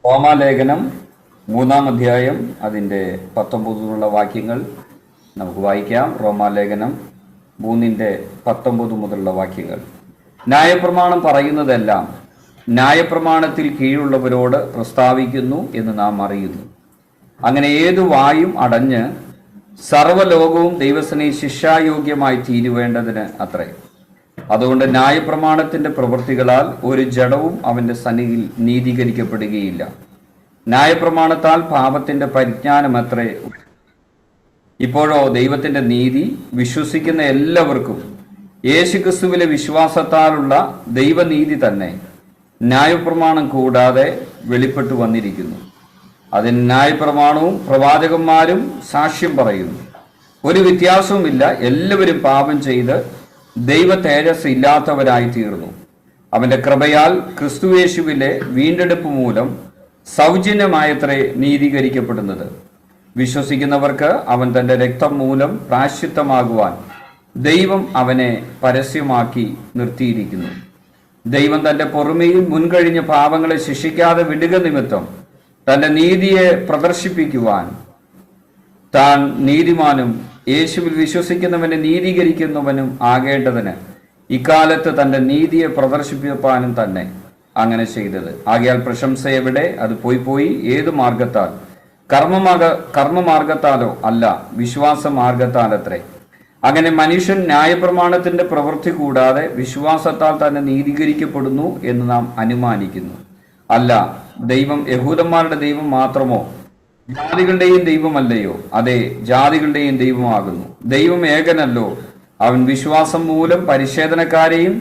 റോമാലേഖനം 3-ാം അധ്യായം അതിൻ്റെ 19 വാക്യങ്ങൾ നമുക്ക് വായിക്കാം. റോമാലേഖനം 3:19 മുതലുള്ള വാക്യങ്ങൾ. ന്യായപ്രമാണം പറയുന്നതെല്ലാം ന്യായപ്രമാണത്തിൽ കീഴുള്ളവരോട് പ്രസ്താവിക്കുന്നു എന്ന് നാം അറിയുന്നു. അങ്ങനെ ഏതു വായും അടഞ്ഞ് സർവ്വലോകവും ദൈവസനെ ശിക്ഷായോഗ്യമായി തീരുവേണ്ടതിന് അത്രേ. അതുകൊണ്ട് ന്യായപ്രമാണത്തിന്റെ പ്രവൃത്തികളാൽ ഒരു ജഡവും അവന്റെ സന്നിധിയിൽ നീതീകരിക്കപ്പെടുകയില്ല. ന്യായപ്രമാണത്താൽ പാപത്തിന്റെ പരിജ്ഞാനമത്രേ. ഇപ്പോഴോ ദൈവത്തിന്റെ നീതി വിശ്വസിക്കുന്ന എല്ലാവർക്കും യേശുക്രിസ്തുവിലെ വിശ്വാസത്താലുള്ള ദൈവനീതി തന്നെ ന്യായപ്രമാണം കൂടാതെ വെളിപ്പെട്ടു വന്നിരിക്കുന്നു. അതിന് ന്യായപ്രമാണവും പ്രവാചകന്മാരും സാക്ഷ്യം പറയുന്നു. ഒരു വ്യത്യാസവുമില്ല. എല്ലാവരും പാപം ചെയ്ത് ദൈവ തേജസ് ഇല്ലാത്തവരായി തീർന്നു. അവന്റെ കൃപയാൽ ക്രിസ്തുയേശുവിലെ വീണ്ടെടുപ്പ് മൂലം സൗജന്യമായത്രേ നീതീകരിക്കപ്പെടുന്നത്. വിശ്വസിക്കുന്നവർക്ക് അവൻ തന്റെ രക്തം മൂലം പ്രായശ്ചിത്തമാകുവാൻ ദൈവം അവനെ പരസ്യമാക്കി നിർത്തിയിരിക്കുന്നു. ദൈവം തന്റെ പൊറുമയിൽ മുൻകഴിഞ്ഞ പാപങ്ങളെ ശിക്ഷിക്കാതെ വിടുക നിമിത്തം തന്റെ നീതിയെ പ്രദർശിപ്പിക്കുവാൻ താൻ നീതിമാനും യേശുവിൽ വിശ്വസിക്കുന്നവനെ നീതീകരിക്കുന്നവനും ആകേണ്ടതിന് ഇക്കാലത്ത് തന്റെ നീതിയെ പ്രദർശിപ്പിക്കാനും തന്നെ അങ്ങനെ ചെയ്തത്. ആകയാൽ പ്രശംസ എവിടെ? അത് പോയി ഏതു മാർഗത്താൽ? കർമ്മമാർഗത്താലോ അല്ല, വിശ്വാസ മാർഗത്താലത്രേ. അങ്ങനെ മനുഷ്യൻ ന്യായപ്രമാണത്തിന്റെ പ്രവൃത്തി കൂടാതെ വിശ്വാസത്താൽ തന്നെ നീതീകരിക്കപ്പെടുന്നു എന്ന് നാം അനുമാനിക്കുന്നു. അല്ല, ദൈവം യഹൂദന്മാരുടെ ദൈവം മാത്രമോ? ജാതികളുടെയും ദൈവമല്ലയോ? അതെ, ജാതികളുടെയും ദൈവമാകുന്നു. ദൈവം ഏകനല്ലോ? അവൻ വിശ്വാസം മൂലം പരിച്ഛേദനക്കാരെയും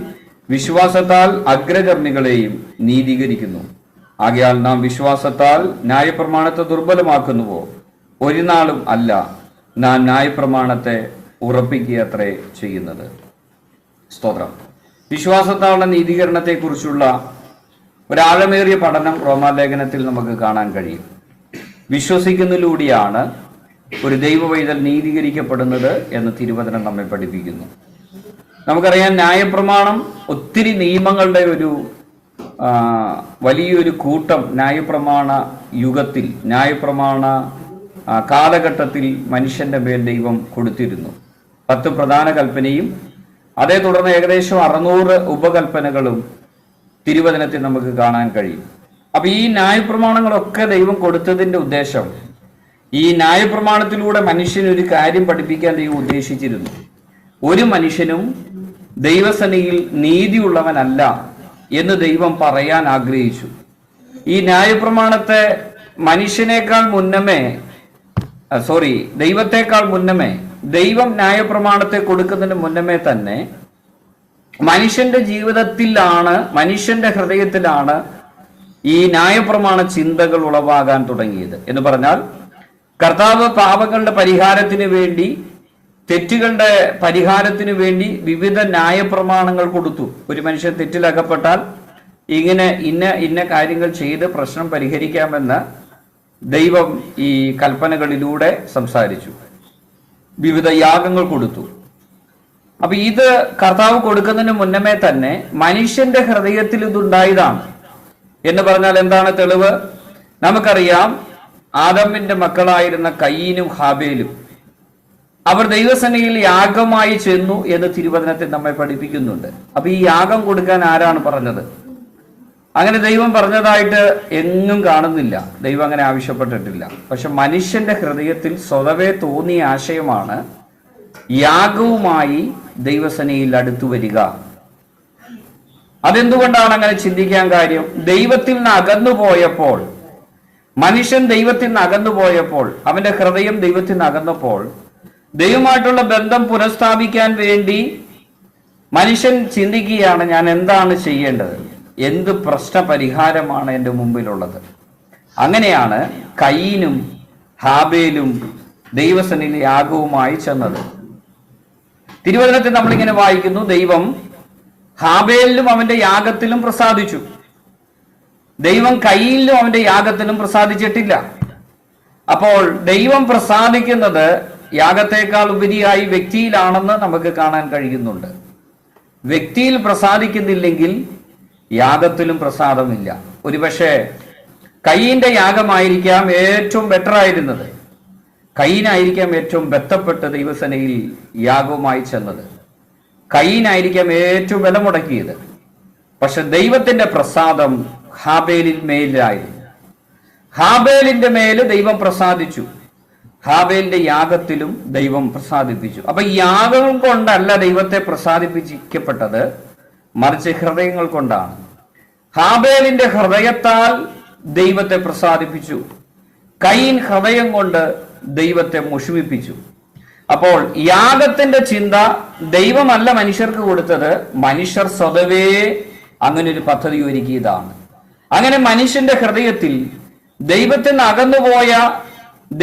വിശ്വാസത്താൽ അഗ്രകർമ്മികളെയും നീതീകരിക്കുന്നു. ആകയാൽ നാം വിശ്വാസത്താൽ ന്യായപ്രമാണത്തെ ദുർബലമാക്കുന്നുവോ? ഒരു നാളും അല്ല. നാം ന്യായപ്രമാണത്തെ ഉറപ്പിക്കുകയത്രേ ചെയ്യുന്നത്. സ്തോത്രം. വിശ്വാസത്താലുള്ള നീതീകരണത്തെക്കുറിച്ചുള്ള ഒരാഴമേറിയ പഠനം റോമാലേഖനത്തിൽ നമുക്ക് കാണാൻ കഴിയും. വിശ്വസിക്കുന്നതിലൂടെയാണ് ഒരു ദൈവവൈതൽ നീതീകരിക്കപ്പെടുന്നത് എന്ന് തിരുവചനം നമ്മെ പഠിപ്പിക്കുന്നു. നമുക്കറിയാം, ന്യായപ്രമാണം ഒത്തിരി നിയമങ്ങളുടെ ഒരു വലിയൊരു കൂട്ടം ന്യായപ്രമാണ യുഗത്തിൽ, ന്യായപ്രമാണ കാലഘട്ടത്തിൽ മനുഷ്യന്റെ മേൽ ദൈവം കൊടുത്തിരുന്നു. 10 പ്രധാന കൽപ്പനയും അതേ തുടർന്ന് ഏകദേശം 600 ഉപകൽപ്പനകളും തിരുവചനത്തിൽ നമുക്ക് കാണാൻ കഴിയും. അപ്പൊ ഈ ന്യായപ്രമാണങ്ങളൊക്കെ ദൈവം കൊടുത്തതിന്റെ ഉദ്ദേശം, ഈ ന്യായപ്രമാണത്തിലൂടെ മനുഷ്യന് ഒരു കാര്യം പഠിപ്പിക്കാൻ ദൈവം ഉദ്ദേശിച്ചിരുന്നു. ഒരു മനുഷ്യനും ദൈവസന്നിധിയിൽ നീതിയുള്ളവനല്ല എന്ന് ദൈവം പറയാൻ ആഗ്രഹിച്ചു. ഈ ന്യായപ്രമാണത്തെ ദൈവത്തെക്കാൾ മുന്നമേ, ദൈവം ന്യായപ്രമാണത്തെ കൊടുക്കുന്നതിന് മുന്നമേ തന്നെ മനുഷ്യന്റെ ജീവിതത്തിലാണ്, മനുഷ്യന്റെ ഹൃദയത്തിലാണ് ഈ ന്യായപ്രമാണ ചിന്തകൾ ഉളവാകാൻ തുടങ്ങിയത്. എന്ന് പറഞ്ഞാൽ, കർത്താവ് പാപങ്ങളുടെ പരിഹാരത്തിന് വേണ്ടി, തെറ്റുകളുടെ പരിഹാരത്തിന് വേണ്ടി വിവിധ ന്യായപ്രമാണങ്ങൾ കൊടുത്തു. ഒരു മനുഷ്യൻ തെറ്റിലകപ്പെട്ടാൽ ഇങ്ങനെ ഇന്ന കാര്യങ്ങൾ ചെയ്ത് പ്രശ്നം പരിഹരിക്കാമെന്ന് ദൈവം ഈ കൽപ്പനകളിലൂടെ സംസാരിച്ചു. വിവിധ യാഗങ്ങൾ കൊടുത്തു. അപ്പൊ ഇത് കർത്താവ് കൊടുക്കുന്നതിന് മുന്നമേ തന്നെ മനുഷ്യന്റെ ഹൃദയത്തിൽ ഇതുണ്ടായതാണ്. എന്ന് പറഞ്ഞാൽ എന്താണ് തെളിവ്? നമുക്കറിയാം, ആദമിന്റെ മക്കളായിരുന്ന കയീനും ഹാബേലും അവർ ദൈവസന്നിധിയിൽ യാഗമായി ചെന്നു എന്ന് തിരുവചനത്തിൽ നമ്മെ പഠിപ്പിക്കുന്നുണ്ട്. അപ്പൊ ഈ യാഗം കൊടുക്കാൻ ആരാണ് പറഞ്ഞത്? അങ്ങനെ ദൈവം പറഞ്ഞതായിട്ട് എങ്ങും കാണുന്നില്ല. ദൈവം അങ്ങനെ ആവശ്യപ്പെട്ടിട്ടില്ല. പക്ഷെ മനുഷ്യന്റെ ഹൃദയത്തിൽ സ്വതവേ തോന്നിയ ആശയമാണ് യാഗവുമായി ദൈവസന്നിധിയിൽ അടുത്തു വരിക. അതെന്തുകൊണ്ടാണ് അങ്ങനെ ചിന്തിക്കാൻ കാര്യം? ദൈവത്തിൽ നിന്ന് അകന്നുപോയപ്പോൾ, മനുഷ്യൻ ദൈവത്തിൽ നിന്ന് അകന്നുപോയപ്പോൾ, അവന്റെ ഹൃദയം ദൈവത്തിൽ നിന്ന് അകന്നപ്പോൾ, ദൈവമായിട്ടുള്ള ബന്ധം പുനഃസ്ഥാപിക്കാൻ വേണ്ടി മനുഷ്യൻ ചിന്തിക്കുകയാണ്, ഞാൻ എന്താണ് ചെയ്യേണ്ടത്? എന്ത് പ്രശ്ന പരിഹാരമാണ് എൻ്റെ മുമ്പിലുള്ളത്? അങ്ങനെയാണ് കയീനും ഹാബേലും ദൈവസന്നിധിയിൽ യാഗവുമായി ചെന്നത്. തിരുവചനത്തിൽ നമ്മളിങ്ങനെ വായിക്കുന്നു, ദൈവം ഹാബേലിലും അവന്റെ യാഗത്തിലും പ്രസാദിച്ചു. ദൈവം കയീനിലും അവന്റെ യാഗത്തിലും പ്രസാദിച്ചിട്ടില്ല. അപ്പോൾ ദൈവം പ്രസാദിക്കുന്നത് യാഗത്തെക്കാൾ ഉപരിയായി വ്യക്തിയിലാണെന്ന് നമുക്ക് കാണാൻ കഴിയുന്നുണ്ട്. വ്യക്തിയിൽ പ്രസാദിക്കുന്നില്ലെങ്കിൽ യാഗത്തിലും പ്രസാദമില്ല. ഒരുപക്ഷെ കയീന്റെ യാഗമായിരിക്കാം ഏറ്റവും ബെറ്റർ ആയിരുന്നത്. കയീനായിരിക്കാം ഏറ്റവും ബന്ധപ്പെട്ട് ദൈവസേനയിൽ യാഗവുമായി ചെന്നത്. കയീനായിരിക്കാം ഏറ്റവും വില മുടക്കിയത്. പക്ഷെ ദൈവത്തിന്റെ പ്രസാദം ഹാബേലിൽ മേലായിരുന്നു. ഹാബേലിന്റെ മേല് ദൈവം പ്രസാദിച്ചു. ഹാബേലിന്റെ യാഗത്തിലും ദൈവം പ്രസാദിപ്പിച്ചു. അപ്പൊ യാഗം കൊണ്ടല്ല ദൈവത്തെ പ്രസാദിപ്പിക്കപ്പെട്ടത്, മറിച്ച് ഹൃദയങ്ങൾ കൊണ്ടാണ്. ഹാബേലിന്റെ ഹൃദയത്താൽ ദൈവത്തെ പ്രസാദിപ്പിച്ചു. കയീൻ ഹൃദയം കൊണ്ട് ദൈവത്തെ മുഷിപ്പിച്ചു. അപ്പോൾ യാഗത്തിന്റെ ചിന്ത ദൈവമല്ല മനുഷ്യർക്ക് കൊടുത്തത്, മനുഷ്യർ സ്വതവേ അങ്ങനെ ഒരു പദ്ധതി ഒരുക്കിയതാണ്. അങ്ങനെ മനുഷ്യന്റെ ഹൃദയത്തിൽ ദൈവത്തിൽ നിന്ന് അകന്നുപോയ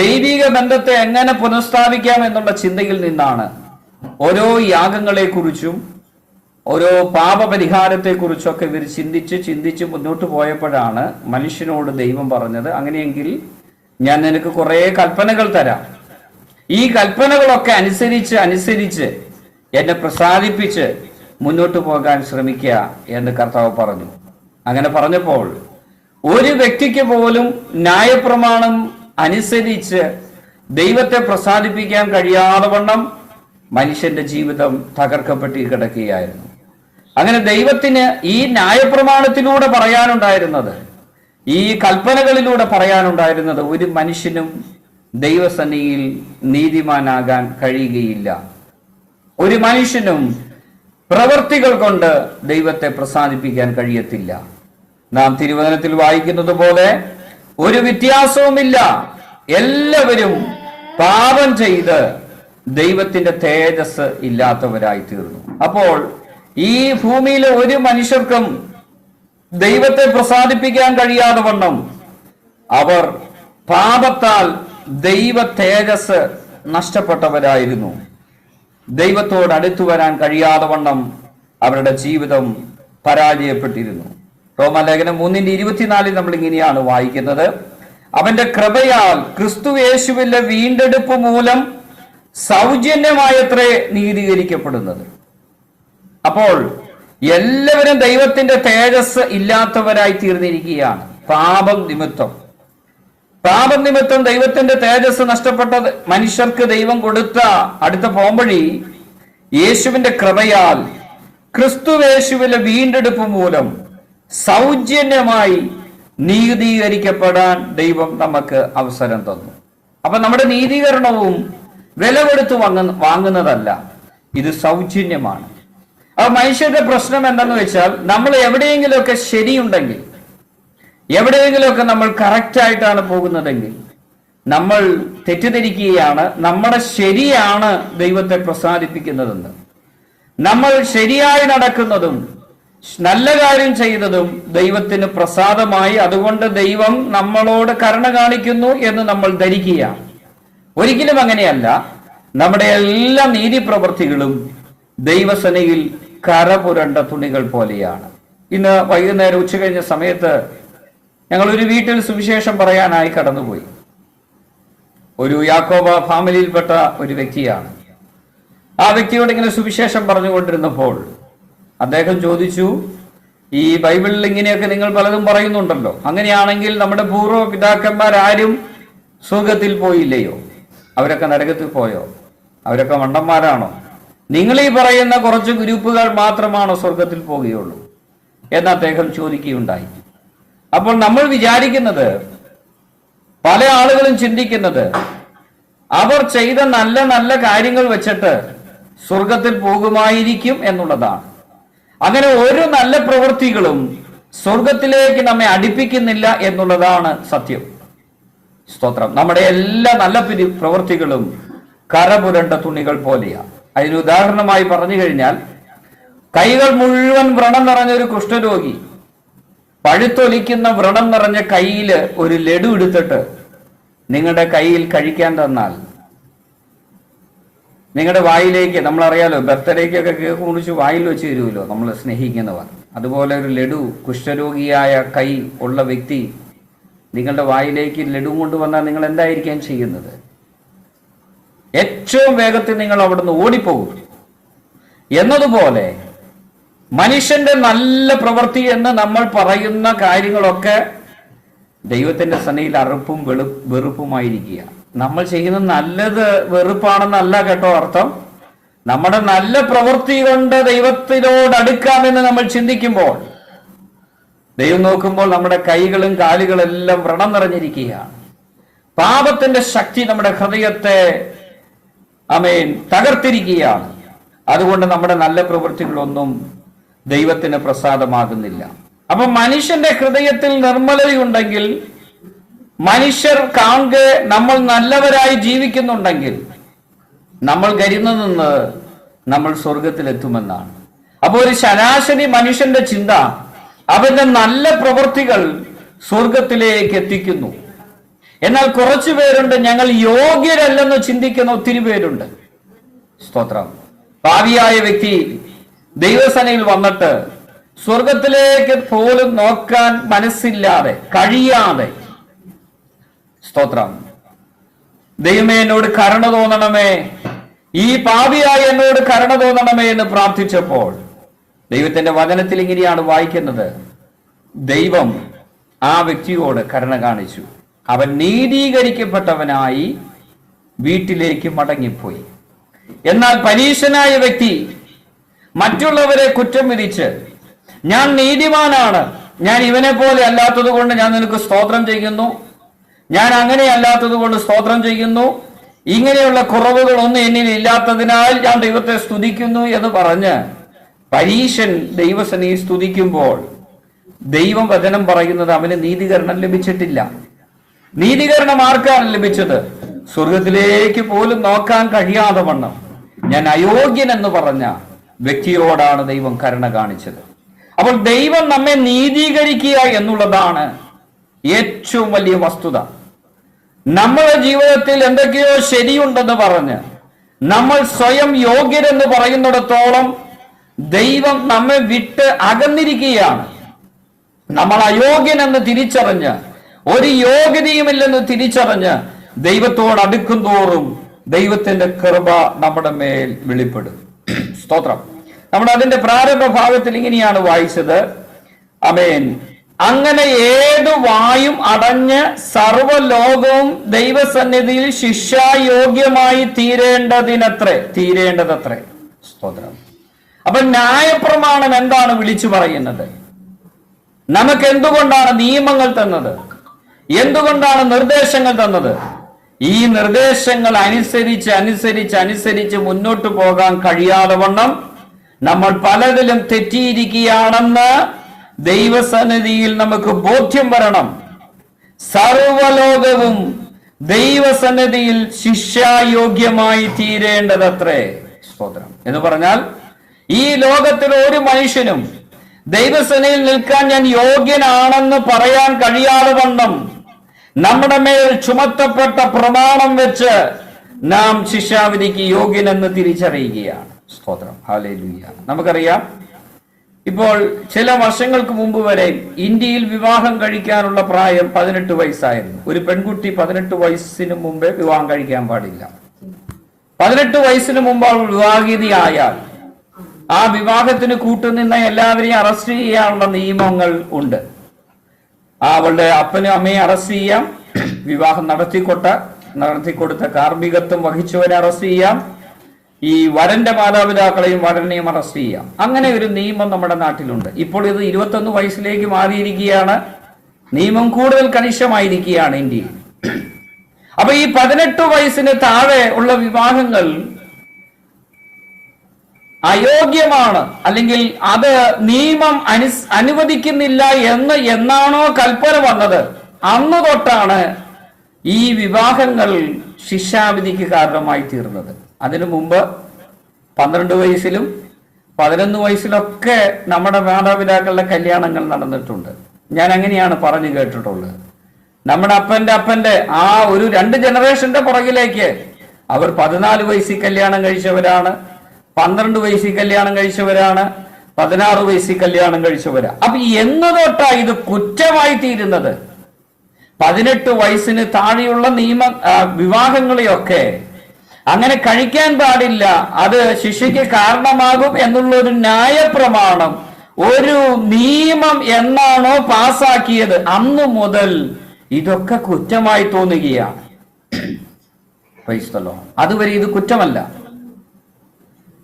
ദൈവിക ബന്ധത്തെ എങ്ങനെ പുനഃസ്ഥാപിക്കാം എന്നുള്ള ചിന്തയിൽ നിന്നാണ് ഓരോ യാഗങ്ങളെ കുറിച്ചും ഓരോ പാപപരിഹാരത്തെക്കുറിച്ചൊക്കെ ഇവർ ചിന്തിച്ച് മുന്നോട്ട് പോയപ്പോഴാണ് മനുഷ്യനോട് ദൈവം പറഞ്ഞത്, അങ്ങനെയെങ്കിൽ ഞാൻ നിനക്ക് കുറെ കൽപ്പനകൾ തരാം. ഈ കൽപ്പനകളൊക്കെ അനുസരിച്ച് എന്നെ പ്രസാദിപ്പിച്ച് മുന്നോട്ട് പോകാൻ ശ്രമിക്കുക എന്ന് കർത്താവ് പറഞ്ഞു. അങ്ങനെ പറഞ്ഞപ്പോൾ ഒരു വ്യക്തിക്ക് പോലും ന്യായപ്രമാണം അനുസരിച്ച് ദൈവത്തെ പ്രസാദിപ്പിക്കാൻ കഴിയാതെ വണ്ണം മനുഷ്യന്റെ ജീവിതം തകർക്കപ്പെട്ട് കിടക്കുകയായിരുന്നു. അങ്ങനെ ദൈവത്തിന് ഈ ന്യായപ്രമാണത്തിലൂടെ പറയാനുണ്ടായിരുന്നത്, ഈ കൽപ്പനകളിലൂടെ പറയാനുണ്ടായിരുന്നത്, ഒരു മനുഷ്യനും ദൈവസന്നിധിയിൽ നീതിമാനാകാൻ കഴിയുകയില്ല. ഒരു മനുഷ്യനും പ്രവൃത്തികൾ കൊണ്ട് ദൈവത്തെ പ്രസാദിപ്പിക്കാൻ കഴിയത്തില്ല. നാം തിരുവചനത്തിൽ വായിക്കുന്നത് പോലെ ഒരു വ്യത്യാസവുമില്ല, എല്ലാവരും പാപം ചെയ്ത് ദൈവത്തിന്റെ തേജസ് ഇല്ലാത്തവരായി തീർന്നു. അപ്പോൾ ഈ ഭൂമിയിലെ ഒരു മനുഷ്യർക്കും ദൈവത്തെ പ്രസാദിപ്പിക്കാൻ കഴിയാതെ വണ്ണം അവർ പാപത്താൽ ദൈവ തേജസ് നഷ്ടപ്പെട്ടവരായിരുന്നു. ദൈവത്തോട് അടുത്തു വരാൻ കഴിയാതെ വണ്ണം അവരുടെ ജീവിതം പരാജയപ്പെട്ടിരുന്നു. റോമാലേഖനം 3:24 നമ്മൾ ഇങ്ങനെയാണ് വായിക്കുന്നത്, അവന്റെ കൃപയാൽ ക്രിസ്തു യേശുവിലെ വീണ്ടെടുപ്പ് മൂലം സൗജന്യമായത്രേ നീതീകരിക്കപ്പെടുന്നത്. അപ്പോൾ എല്ലാവരും ദൈവത്തിന്റെ തേജസ് ഇല്ലാത്തവരായി തീർന്നിരിക്കുകയാണ്. പാപം നിമിത്തം ദൈവത്തിന്റെ തേജസ് നഷ്ടപ്പെട്ട മനുഷ്യർക്ക് ദൈവം കൊടുത്ത അടുത്ത പോംവഴി യേശുവിന്റെ കൃപയാൽ ക്രിസ്തുവേശുവിലെ വീണ്ടെടുപ്പ് മൂലം സൗജന്യമായി നീതീകരിക്കപ്പെടാൻ ദൈവം നമുക്ക് അവസരം തന്നു. അപ്പൊ നമ്മുടെ നീതീകരണവും വില കൊടുത്ത് വാങ്ങുന്നതല്ല, ഇത് സൗജന്യമാണ്. അപ്പൊ മനുഷ്യരുടെ പ്രശ്നം എന്തെന്ന് വെച്ചാൽ, നമ്മൾ എവിടെയെങ്കിലുമൊക്കെ ശരിയുണ്ടെങ്കിൽ, എവിടെയെങ്കിലുമൊക്കെ നമ്മൾ കറക്റ്റായിട്ടാണ് പോകുന്നതെങ്കിൽ നമ്മൾ തെറ്റിദ്ധരിക്കുകയാണ് നമ്മുടെ ശരിയാണ് ദൈവത്തെ പ്രസാദിപ്പിക്കുന്നതെന്ന്. നമ്മൾ ശരിയായി നടക്കുന്നതും നല്ല കാര്യം ചെയ്തതും ദൈവത്തിന് പ്രസാദമായി, അതുകൊണ്ട് ദൈവം നമ്മളോട് കരുണ കാണിക്കുന്നു എന്ന് നമ്മൾ ധരിക്കുകയാണ്. ഒരിക്കലും അങ്ങനെയല്ല. നമ്മുടെ എല്ലാ നീതിപ്രവൃത്തികളും ദൈവസേനയിൽ കരപുരണ്ട തുണികൾ പോലെയാണ്. ഇന്ന് വൈകുന്നേരം ഉച്ച കഴിഞ്ഞ സമയത്ത് ഞങ്ങൾ ഒരു വീട്ടിൽ സുവിശേഷം പറയാനായി കടന്നുപോയി. ഒരു യാക്കോബ ഫാമിലിയിൽപ്പെട്ട ഒരു വ്യക്തിയാണ്. ആ വ്യക്തിയോട് ഇങ്ങനെ സുവിശേഷം പറഞ്ഞുകൊണ്ടിരുന്നപ്പോൾ അദ്ദേഹം ചോദിച്ചു, ഈ ബൈബിളിൽ ഇങ്ങനെയൊക്കെ നിങ്ങൾ പലതും പറയുന്നുണ്ടല്ലോ, അങ്ങനെയാണെങ്കിൽ നമ്മുടെ പൂർവ്വ പിതാക്കന്മാരാരും സ്വർഗത്തിൽ പോയില്ലയോ? അവരൊക്കെ നരകത്തിൽ പോയോ? അവരൊക്കെ മണ്ടന്മാരാണോ? നിങ്ങൾ ഈ പറയുന്ന കുറച്ച് ഗ്രൂപ്പുകൾ മാത്രമാണോ സ്വർഗത്തിൽ പോകുകയുള്ളൂ എന്ന് അദ്ദേഹം ചോദിക്കുകയുണ്ടായി. അപ്പോൾ നമ്മൾ വിചാരിക്കുന്നത്, പല ആളുകളും ചിന്തിക്കുന്നത്, അവർ ചെയ്ത നല്ല നല്ല കാര്യങ്ങൾ വെച്ചിട്ട് സ്വർഗത്തിൽ പോകുമായിരിക്കും എന്നുള്ളതാണ്. അങ്ങനെ ഒരു നല്ല പ്രവൃത്തികളും സ്വർഗത്തിലേക്ക് നമ്മെ അടുപ്പിക്കുന്നില്ല എന്നുള്ളതാണ് സത്യം. സ്തോത്രം. നമ്മുടെ എല്ലാ നല്ല പ്രവൃത്തികളും കരപുരണ്ട തുണികൾ പോലെയാണ്. അതിന് ഉദാഹരണമായി പറഞ്ഞു കഴിഞ്ഞാൽ, കൈകൾ മുഴുവൻ വ്രണം നിറഞ്ഞ ഒരു കുഷ്ഠരോഗി പഴുത്തൊലിക്കുന്ന വ്രണം നിറഞ്ഞ കയ്യില് ഒരു ലഡു എടുത്തിട്ട് നിങ്ങളുടെ കയ്യിൽ കഴിക്കാൻ തന്നാൽ, നിങ്ങളുടെ വായിലേക്ക്, നമ്മളറിയാലോ ബർത്ത്ഡേക്കൊക്കെ കേക്ക് മുറിച്ച് വായിൽ വെച്ച് തരുമല്ലോ നമ്മൾ സ്നേഹിക്കുന്നവർ, അതുപോലെ ഒരു ലഡു കുഷ്ഠരോഗിയായ കൈ ഉള്ള വ്യക്തി നിങ്ങളുടെ വായിലേക്ക് ലഡു കൊണ്ടുവന്നാൽ നിങ്ങൾ എന്തായിരിക്കാം ചെയ്യുന്നത്? ഏറ്റവും വേഗത്തിൽ നിങ്ങൾ അവിടുന്ന് ഓടിപ്പോകും. എന്നതുപോലെ മനുഷ്യന്റെ നല്ല പ്രവൃത്തി എന്ന് നമ്മൾ പറയുന്ന കാര്യങ്ങളൊക്കെ ദൈവത്തിന്റെ സന്നിധിയിൽ അറുപ്പും വെറുപ്പുമായിരിക്കുക. നമ്മൾ ചെയ്യുന്ന നല്ലത് വെറുപ്പാണെന്നല്ല കേട്ടോ അർത്ഥം. നമ്മുടെ നല്ല പ്രവൃത്തി കൊണ്ട് ദൈവത്തിനോട് അടുക്കാമെന്ന് നമ്മൾ ചിന്തിക്കുമ്പോൾ ദൈവം നോക്കുമ്പോൾ നമ്മുടെ കൈകളും കാലുകളും എല്ലാം വ്രണം നിറഞ്ഞിരിക്കുകയാണ്. പാപത്തിന്റെ ശക്തി നമ്മുടെ ഹൃദയത്തെ തകർത്തിരിക്കുകയാണ്. അതുകൊണ്ട് നമ്മുടെ നല്ല പ്രവൃത്തികളൊന്നും ദൈവത്തിന് പ്രസാദമാകുന്നില്ല. അപ്പൊ മനുഷ്യന്റെ ഹൃദയത്തിൽ നിർമ്മലതയുണ്ടെങ്കിൽ, മനുഷ്യർ കാണുക നമ്മൾ നല്ലവരായി ജീവിക്കുന്നുണ്ടെങ്കിൽ, നമ്മൾ കരുതുന്നത് നമ്മൾ സ്വർഗത്തിലെത്തുമെന്നാണ്. അപ്പൊ ഒരു ശരാശരി മനുഷ്യന്റെ ചിന്ത അവന്റെ നല്ല പ്രവൃത്തികൾ സ്വർഗത്തിലേക്ക് എത്തിക്കുന്നു. എന്നാൽ കുറച്ചു പേരുണ്ട് ഞങ്ങൾ യോഗ്യരല്ലെന്ന് ചിന്തിക്കുന്ന ഒത്തിരി പേരുണ്ട്. സ്തോത്രം. പാപിയായ വ്യക്തി ദൈവസനയിൽ വന്നിട്ട് സ്വർഗത്തിലേക്ക് പോലും നോക്കാൻ മനസ്സില്ലാതെ കഴിയാതെ, സ്തോത്രം, ദൈവമേ എന്നോട് കരുണ തോന്നണമേ, ഈ പാപിയായ എന്നോട് കരുണ തോന്നണമേ എന്ന് പ്രാർത്ഥിച്ചപ്പോൾ ദൈവത്തിന്റെ വചനത്തിൽ ഇങ്ങനെയാണ് വായിക്കുന്നത്, ദൈവം ആ വ്യക്തിയോട് കരുണ കാണിച്ചു. അവൻ നീതീകരിക്കപ്പെട്ടവനായി വീട്ടിലേക്ക് മടങ്ങിപ്പോയി. എന്നാൽ പരീശനായ വ്യക്തി മറ്റുള്ളവരെ കുറ്റം വിധിച്ച് ഞാൻ നീതിമാനാണ്, ഞാൻ ഇവനെ പോലെ അല്ലാത്തത് കൊണ്ട് ഞാൻ നിനക്ക് സ്തോത്രം ചെയ്യുന്നു, ഞാൻ അങ്ങനെ അല്ലാത്തത് കൊണ്ട് സ്തോത്രം ചെയ്യുന്നു, ഇങ്ങനെയുള്ള കുറവുകളൊന്നും എന്നിൽ ഇല്ലാത്തതിനാൽ ഞാൻ ദൈവത്തെ സ്തുതിക്കുന്നു എന്ന് പറഞ്ഞ് പരീശൻ ദൈവസന്നിധിയിൽ സ്തുതിക്കുമ്പോൾ ദൈവം വചനം പറയുന്നത് അവന് നീതീകരണം ലഭിച്ചിട്ടില്ല. നീതീകരണം ആർക്കാണ് ലഭിച്ചത്? സ്വർഗത്തിലേക്ക് പോലും നോക്കാൻ കഴിയാതെ വണ്ണം ഞാൻ അയോഗ്യൻ എന്ന് പറഞ്ഞ വ്യക്തിയോടാണ് ദൈവം കരുണ കാണിച്ചത്. അപ്പോൾ ദൈവം നമ്മെ നീതീകരിക്കുക എന്നുള്ളതാണ് ഏറ്റവും വലിയ വസ്തുത. നമ്മുടെ ജീവിതത്തിൽ എന്തൊക്കെയോ ശരിയുണ്ടെന്ന് പറഞ്ഞ് നമ്മൾ സ്വയം യോഗ്യരെന്ന് പറയുന്നിടത്തോളം ദൈവം നമ്മെ വിട്ട് അകന്നിരിക്കുകയാണ്. നമ്മൾ അയോഗ്യനെന്ന് തിരിച്ചറിഞ്ഞ്, ഒരു യോഗ്യതയുമില്ലെന്ന് തിരിച്ചറിഞ്ഞ് ദൈവത്തോട് അടുക്കും തോറും ദൈവത്തിന്റെ കൃപ നമ്മുടെ മേൽ വെളിപ്പെടും. സ്തോത്രം. നമ്മൾ അതിന്റെ പ്രാരംഭ ഭാഗത്തിൽ ഇങ്ങനെയാണ് വായിച്ചത്, ആമേൻ. അങ്ങനെ ഏതു വായും അടഞ്ഞ് സർവ്വലോകവും ദൈവസന്നിധിയിൽ ശിക്ഷായോഗ്യമായി തീരേണ്ടതത്രേ. സ്തോത്രം. അപ്പൊ ന്യായപ്രമാണം എന്താണ് വിളിച്ചു പറയുന്നത്? നമുക്ക് എന്തുകൊണ്ടാണ് നിയമങ്ങൾ തന്നത്? എന്തുകൊണ്ടാണ് നിർദ്ദേശങ്ങൾ തന്നത്? ഈ നിർദ്ദേശങ്ങൾ അനുസരിച്ച് മുന്നോട്ട് പോകാൻ കഴിയാതെ വണ്ണം നമ്മൾ പലതിലും തെറ്റിയിരിക്കുകയാണെന്ന് ദൈവസന്നിധിയിൽ നമുക്ക് ബോധ്യം വരണം. സർവലോകവും ദൈവസന്നിധിയിൽ ശിക്ഷായോഗ്യമായി തീരേണ്ടതത്രേ. സ്തോത്രം. എന്ന് പറഞ്ഞാൽ ഈ ലോകത്തിൽ ഒരു മനുഷ്യനും ദൈവസന്നിധിയിൽ നിൽക്കാൻ ഞാൻ യോഗ്യനാണെന്ന് പറയാൻ കഴിയാതെ വണ്ണം നമ്മുടെ മേൽ ചുമത്തപ്പെട്ട പ്രമാണം വെച്ച് നാം ശിക്ഷാവിധിക്ക് യോഗ്യനെന്ന് തിരിച്ചറിയുകയാണ്. സ്തോത്രം. ഹല്ലേലൂയ. നമുക്കറിയാം, ഇപ്പോൾ ചില വർഷങ്ങൾക്ക് മുമ്പ് വരെ ഇന്ത്യയിൽ വിവാഹം കഴിക്കാനുള്ള പ്രായം 18 വയസ്സായിരുന്നു. ഒരു പെൺകുട്ടി 18 വയസ്സിന് മുമ്പേ വിവാഹം കഴിക്കാൻ പാടില്ല. 18 വയസ്സിന് മുമ്പ് അവൾ വിവാഹിതയായാൽ ആ വിവാഹത്തിന് കൂട്ടുനിന്ന എല്ലാവരെയും അറസ്റ്റ് ചെയ്യാനുള്ള നിയമങ്ങൾ ഉണ്ട്. അവളുടെ അപ്പനും അമ്മയെ അറസ്റ്റ് ചെയ്യാം, വിവാഹം നടത്തിക്കൊടുത്ത കാർമ്മികത്വം വഹിച്ചവനെ അറസ്റ്റ് ചെയ്യാം, ഈ വരന്റെ മാതാപിതാക്കളെയും വരനെയും അറസ്റ്റ് ചെയ്യാം. അങ്ങനെ ഒരു നിയമം നമ്മുടെ നാട്ടിലുണ്ട്. ഇപ്പോൾ ഇത് 21 വയസ്സിലേക്ക് മാറിയിരിക്കുകയാണ്. നിയമം കൂടുതൽ കണിശമായിരിക്കുകയാണ് ഇന്ത്യയിൽ. അപ്പൊ ഈ 18 വയസ്സിന് താഴെ ഉള്ള വിവാഹങ്ങൾ അയോഗ്യമാണ്, അല്ലെങ്കിൽ അത് നിയമം അനുവദിക്കുന്നില്ല എന്നാണോ കൽപ്പന വന്നത്, അന്ന് തൊട്ടാണ് ഈ വിവാഹങ്ങൾ ശിക്ഷാവിധിക്ക് കാരണമായി തീർന്നത്. അതിനു മുമ്പ് 12 വയസ്സിലും 11 വയസ്സിലൊക്കെ നമ്മുടെ മാതാപിതാക്കളുടെ കല്യാണങ്ങൾ നടന്നിട്ടുണ്ട്. ഞാൻ അങ്ങനെയാണ് പറഞ്ഞു കേട്ടിട്ടുള്ളത്. നമ്മുടെ അപ്പന്റെ ആ ഒരു 2 ജനറേഷന്റെ പുറകിലേക്ക് അവർ 14 വയസ്സിൽ കല്യാണം കഴിച്ചവരാണ്, 12 വയസ്സിൽ കല്യാണം കഴിച്ചവരാണ്, 16 വയസ്സിൽ കല്യാണം കഴിച്ചവരാ. അപ്പൊ എന്ന് തൊട്ടാ ഇത് കുറ്റമായി തീരുന്നത്? 18 വയസ്സിന് താഴെയുള്ള വിവാഹങ്ങളെയൊക്കെ അങ്ങനെ കഴിക്കാൻ പാടില്ല, അത് ശിക്ഷയ്ക്ക് കാരണമാകും എന്നുള്ള ഒരു ന്യായപ്രമാണം, ഒരു നിയമം എന്നാണോ പാസാക്കിയത്, അന്നു മുതൽ ഇതൊക്കെ കുറ്റമായി തോന്നുകയാണ്. അതുവരെ ഇത് കുറ്റമല്ല.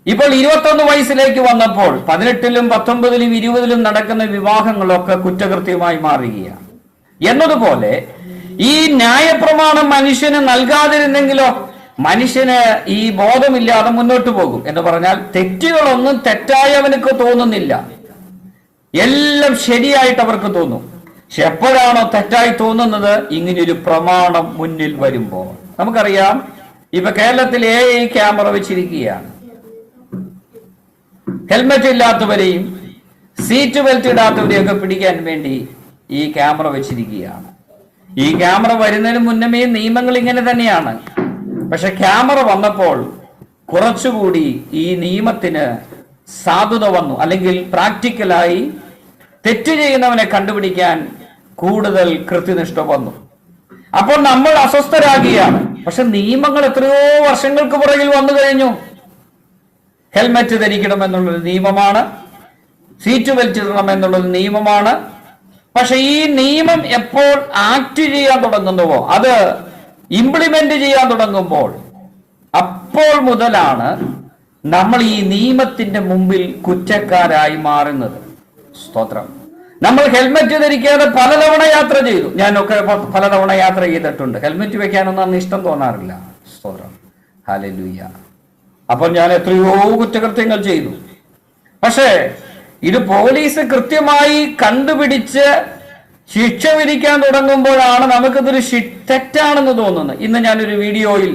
ഇപ്പോൾ 21 വയസ്സിലേക്ക് വന്നപ്പോൾ 18-ലും 19-ലും 20-ലും നടക്കുന്ന വിവാഹങ്ങളൊക്കെ കുറ്റകൃത്യമായി മാറുകയാണ്. എന്നതുപോലെ ഈ ന്യായപ്രമാണം മനുഷ്യന് നൽകാതിരുന്നെങ്കിലോ മനുഷ്യന് ഈ ബോധമില്ലാതെ മുന്നോട്ട് പോകും. എന്ന് പറഞ്ഞാൽ തെറ്റുകളൊന്നും തെറ്റായി അവനക്ക് തോന്നുന്നില്ല, എല്ലാം ശരിയായിട്ട് അവർക്ക് തോന്നും. പക്ഷെ എപ്പോഴാണോ തെറ്റായി തോന്നുന്നത്, ഇങ്ങനെയൊരു പ്രമാണം മുന്നിൽ വരുമ്പോൾ. നമുക്കറിയാം, ഇപ്പൊ കേരളത്തിൽ AI ക്യാമറ വെച്ചിരിക്കുകയാണ്. ഹെൽമെറ്റ് ഇല്ലാത്തവരെയും സീറ്റ് ബെൽറ്റ് ഇടാത്തവരെയും ഒക്കെ പിടിക്കാൻ വേണ്ടി ഈ ക്യാമറ വെച്ചിരിക്കുകയാണ്. ഈ ക്യാമറ വരുന്നതിന് മുന്നമേ നിയമങ്ങൾ ഇങ്ങനെ തന്നെയാണ്. പക്ഷെ ക്യാമറ വന്നപ്പോൾ കുറച്ചുകൂടി ഈ നിയമത്തിന് സാധുത വന്നു, അല്ലെങ്കിൽ പ്രാക്ടിക്കലായി തെറ്റ് ചെയ്യുന്നവനെ കണ്ടുപിടിക്കാൻ കൂടുതൽ കൃത്യനിഷ്ഠ വന്നു. അപ്പോൾ നമ്മൾ അസ്വസ്ഥരാകുകയാണ്. പക്ഷെ നിയമങ്ങൾ എത്രയോ വർഷങ്ങൾക്ക് പുറകിൽ വന്നു കഴിഞ്ഞു. ഹെൽമെറ്റ് ധരിക്കണം എന്നുള്ളൊരു നിയമമാണ്, സീറ്റ് ബെൽറ്റ് ഇടണം എന്നുള്ളൊരു നിയമമാണ്. പക്ഷെ ഈ നിയമം എപ്പോൾ ആക്ട് ചെയ്യാൻ തുടങ്ങുന്നുവോ, അത് ഇംപ്ലിമെന്റ് ചെയ്യാൻ തുടങ്ങുമ്പോൾ, അപ്പോൾ മുതലാണ് നമ്മൾ ഈ നിയമത്തിന്റെ മുമ്പിൽ കുറ്റക്കാരായി മാറുന്നത്. സ്തോത്രം. നമ്മൾ ഹെൽമെറ്റ് ധരിക്കാതെ പലതവണ യാത്ര ചെയ്തു. ഞാനൊക്കെ പലതവണ യാത്ര ചെയ്തിട്ടുണ്ട്. ഹെൽമെറ്റ് വെക്കാനൊന്നും അന്ന് ഇഷ്ടം തോന്നാറില്ല. സ്തോത്രം. ഹല്ലേലൂയ. അപ്പോൾ ഞാൻ എത്രയോ കുറ്റകൃത്യങ്ങൾ ചെയ്തു. പക്ഷേ ഇത് പോലീസ് കൃത്യമായി കണ്ടുപിടിച്ച് ശിക്ഷ വിധിക്കാൻ തുടങ്ങുമ്പോഴാണ് നമുക്കിതൊരു തെറ്റാണെന്ന് തോന്നുന്നത്. ഇന്ന് ഞാനൊരു വീഡിയോയിൽ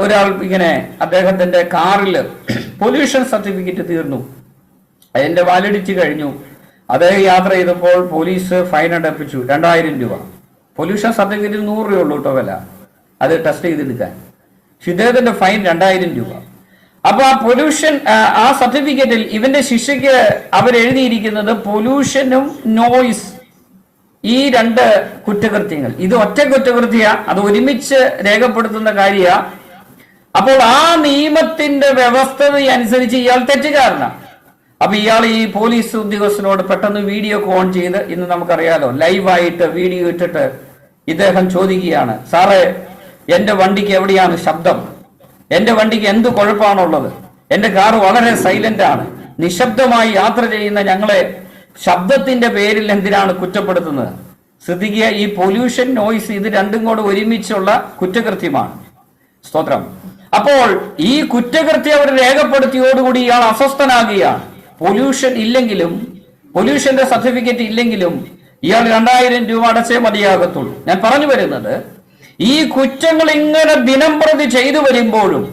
ഒരാൾ ഇങ്ങനെ അദ്ദേഹത്തിന്റെ കാറിൽ പൊല്യൂഷൻ സർട്ടിഫിക്കറ്റ് തീർന്നു, അതിന്റെ വാലിഡിറ്റി കഴിഞ്ഞു. അദ്ദേഹം യാത്ര ചെയ്തപ്പോൾ പോലീസ് ഫൈൻ അടപ്പിച്ചു 2000 രൂപ. പൊല്യൂഷൻ സർട്ടിഫിക്കറ്റിൽ 100 രൂപയുള്ളൂ കേട്ടോ വില, അത് ടെസ്റ്റ് ചെയ്തെടുക്കാൻ. ഇദ്ദേഹത്തിന്റെ ഫൈൻ 2000 രൂപ. അപ്പൊ ആ പൊല്യൂഷൻ ആ സർട്ടിഫിക്കറ്റിൽ ഇവന്റെ ശിക്ഷയ്ക്ക് അവരെഴുതിയിരിക്കുന്നത് പൊല്യൂഷനും നോയിസ്, ഈ 2 കുറ്റകൃത്യങ്ങൾ. ഇത് ഒറ്റ കുറ്റകൃത്യ, അത് ഒരുമിച്ച് രേഖപ്പെടുത്തുന്ന കാര്യ. അപ്പോൾ ആ നിയമത്തിന്റെ വ്യവസ്ഥത അനുസരിച്ച് ഇയാൾ തെറ്റുകാരനാണ്. അപ്പൊ ഇയാൾ ഈ പോലീസ് ഉദ്യോഗസ്ഥനോട് പെട്ടെന്ന് വീഡിയോ ഓൺ ചെയ്ത്, ഇന്ന് നമുക്കറിയാലോ ലൈവായിട്ട് വീഡിയോ ഇട്ടിട്ട് ഇദ്ദേഹം ചോദിക്കുകയാണ്, സാറേ എന്റെ വണ്ടിക്ക് എവിടെയാണ് ശബ്ദം, എന്റെ വണ്ടിക്ക് എന്ത് കുഴപ്പമാണുള്ളത്, എന്റെ കാർ വളരെ സൈലന്റ് ആണ്, നിശബ്ദമായി യാത്ര ചെയ്യുന്ന ഞങ്ങളെ ശബ്ദത്തിന്റെ പേരിൽ എന്തിനാണ് കുറ്റപ്പെടുത്തുന്നത്? ശ്രദ്ധിക്കുക, ഈ പൊല്യൂഷൻ നോയ്സ് ഇത് രണ്ടും കൂടെ ഒരുമിച്ചുള്ള കുറ്റകൃത്യമാണ്. സ്തോത്രം. അപ്പോൾ ഈ കുറ്റകൃത്യം അവർ രേഖപ്പെടുത്തിയോടുകൂടി ഇയാൾ അസ്വസ്ഥനാകുകയാണ്. പൊല്യൂഷൻ ഇല്ലെങ്കിലും, പൊല്യൂഷന്റെ സർട്ടിഫിക്കറ്റ് ഇല്ലെങ്കിലും ഇയാൾ 2000 രൂപ അടച്ചേ മതിയാകത്തുള്ളൂ. ഞാൻ പറഞ്ഞു വരുന്നത്, ഈ കുറ്റങ്ങൾ ഇങ്ങനെ ദിനം പ്രതി ചെയ്തു വരുമ്പോഴും